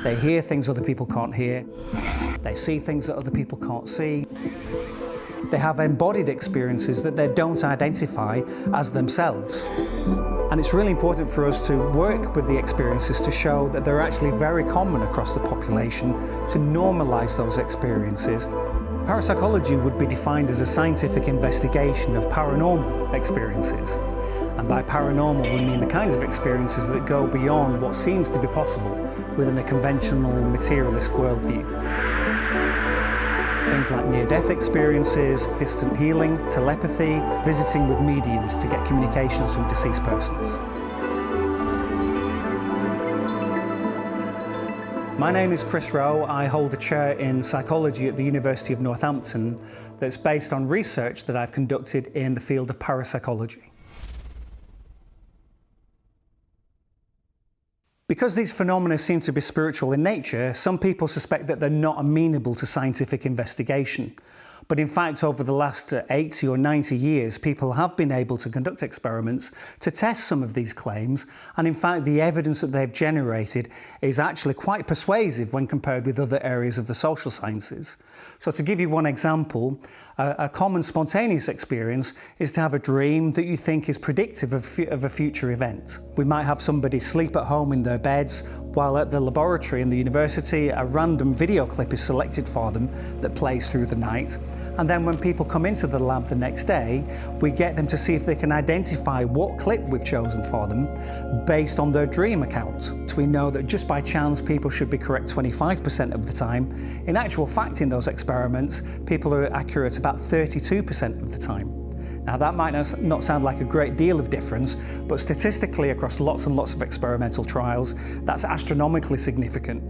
They hear things other people can't hear. They see things that other people can't see. They have embodied experiences that they don't identify as themselves. And it's really important for us to work with the experiences to show that they're actually very common across the population, to normalise those experiences. Parapsychology would be defined as a scientific investigation of paranormal experiences. And by paranormal, we mean the kinds of experiences that go beyond what seems to be possible within a conventional materialist worldview. Things like near-death experiences, distant healing, telepathy, visiting with mediums to get communications from deceased persons. My name is Chris Roe. I hold a chair in psychology at the University of Northampton that's based on research that I've conducted in the field of parapsychology. Because these phenomena seem to be spiritual in nature, some people suspect that they're not amenable to scientific investigation. But in fact, over the last 80 or 90 years, people have been able to conduct experiments to test some of these claims. And in fact, the evidence that they've generated is actually quite persuasive when compared with other areas of the social sciences. So to give you one example, a common spontaneous experience is to have a dream that you think is predictive of a future event. We might have somebody sleep at home in their beds, while at the laboratory in the university, a random video clip is selected for them that plays through the night. And then when people come into the lab the next day, we get them to see if they can identify what clip we've chosen for them based on their dream account. So we know that just by chance, people should be correct 25% of the time. In actual fact, in those experiments, people are accurate about 32% of the time. Now that might not sound like a great deal of difference, but statistically across lots and lots of experimental trials, that's astronomically significant.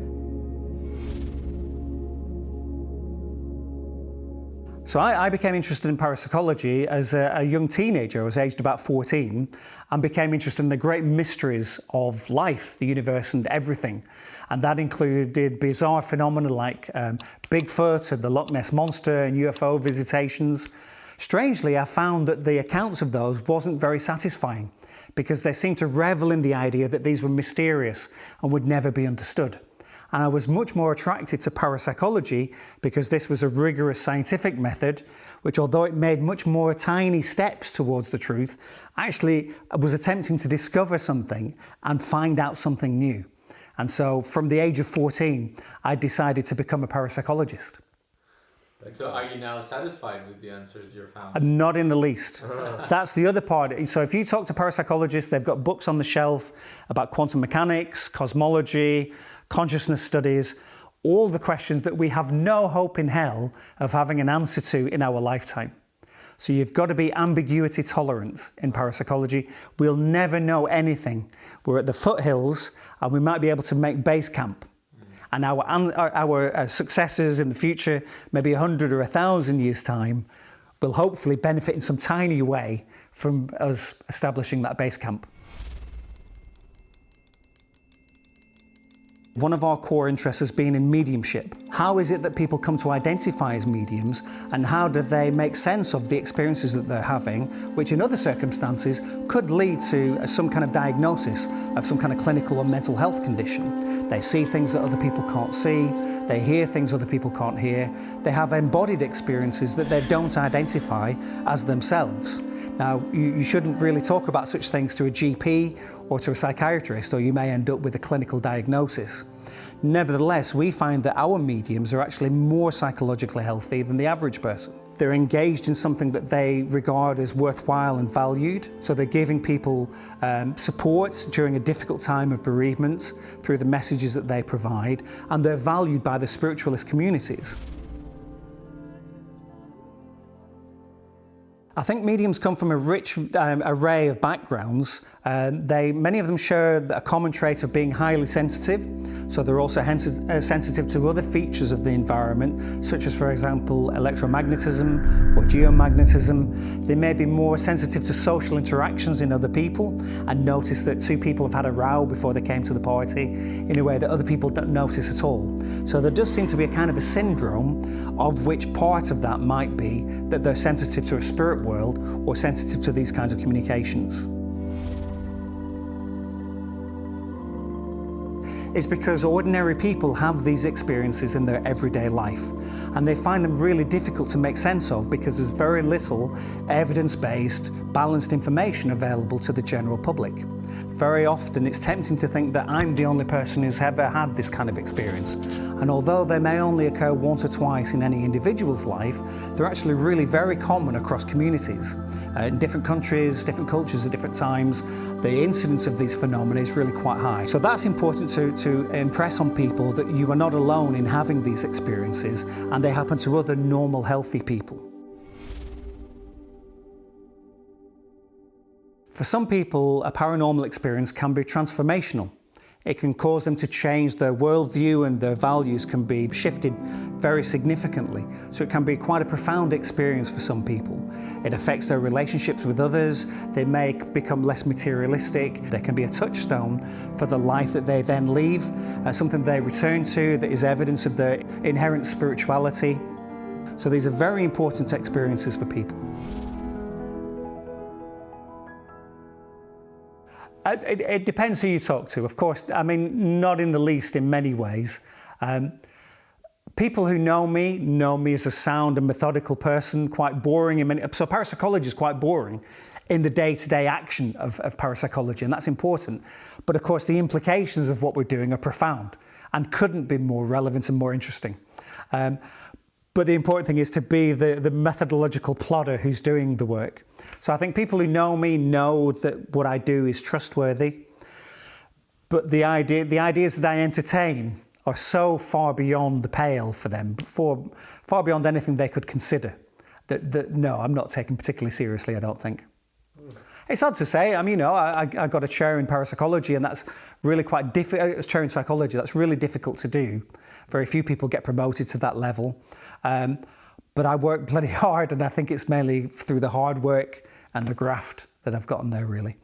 So I became interested in parapsychology as a young teenager. I was aged about 14 and became interested in the great mysteries of life, the universe and everything. And that included bizarre phenomena like Bigfoot and the Loch Ness Monster and UFO visitations. Strangely, I found that the accounts of those wasn't very satisfying because they seemed to revel in the idea that these were mysterious and would never be understood. And I was much more attracted to parapsychology because this was a rigorous scientific method, which although it made much more tiny steps towards the truth, actually was attempting to discover something and find out something new. And so from the age of 14, I decided to become a parapsychologist. So are you now satisfied with the answers you've found? Not in the least. That's the other part. So if you talk to parapsychologists, they've got books on the shelf about quantum mechanics, cosmology, consciousness studies, all the questions that we have no hope in hell of having an answer to in our lifetime. So you've got to be ambiguity tolerant in parapsychology. We'll never know anything. We're at the foothills and we might be able to make base camp. And our successors in the future, maybe 100 or 1,000 years' time, will hopefully benefit in some tiny way from us establishing that base camp. One of our core interests has been in mediumship. How is it that people come to identify as mediums, and how do they make sense of the experiences that they're having, which in other circumstances could lead to some kind of diagnosis of some kind of clinical or mental health condition. They see things that other people can't see, they hear things other people can't hear, they have embodied experiences that they don't identify as themselves. Now, you shouldn't really talk about such things to a GP or to a psychiatrist, or you may end up with a clinical diagnosis. Nevertheless, we find that our mediums are actually more psychologically healthy than the average person. They're engaged in something that they regard as worthwhile and valued, so they're giving people support during a difficult time of bereavement through the messages that they provide, and they're valued by the spiritualist communities. I think mediums come from a rich array of backgrounds. Many of them share a common trait of being highly sensitive, so they're also sensitive to other features of the environment, such as, for example, electromagnetism or geomagnetism. They may be more sensitive to social interactions in other people and notice that two people have had a row before they came to the party in a way that other people don't notice at all. So there does seem to be a kind of a syndrome, of which part of that might be that they're sensitive to a spirit world or sensitive to these kinds of communications. is because ordinary people have these experiences in their everyday life, and they find them really difficult to make sense of because there's very little evidence-based, balanced information available to the general public. Very often it's tempting to think that I'm the only person who's ever had this kind of experience, and although they may only occur once or twice in any individual's life, they're actually really very common across communities. In different countries, different cultures at different times, the incidence of these phenomena is really quite high. So that's important to impress on people that you are not alone in having these experiences, and they happen to other normal, healthy people. For some people, a paranormal experience can be transformational. It can cause them to change their worldview, and their values can be shifted very significantly. So it can be quite a profound experience for some people. It affects their relationships with others. They may become less materialistic. There can be a touchstone for the life that they then leave, something they return to that is evidence of their inherent spirituality. So these are very important experiences for people. It depends who you talk to, of course. I mean, not in the least in many ways. People who know me as a sound and methodical person, quite boring in many. So parapsychology is quite boring in the day-to-day action of parapsychology, and that's important. But of course, the implications of what we're doing are profound and couldn't be more relevant and more interesting. But the important thing is to be the methodological plodder who's doing the work. So I think people who know me know that what I do is trustworthy. But the ideas that I entertain are so far beyond the pale for them, far beyond anything they could consider, that no, I'm not taken particularly seriously, I don't think. It's odd to say. I mean, I got a chair in parapsychology, and that's really quite difficult. A chair in psychology, that's really difficult to do. Very few people get promoted to that level. But I work bloody hard, and I think it's mainly through the hard work and the graft that I've gotten there, really.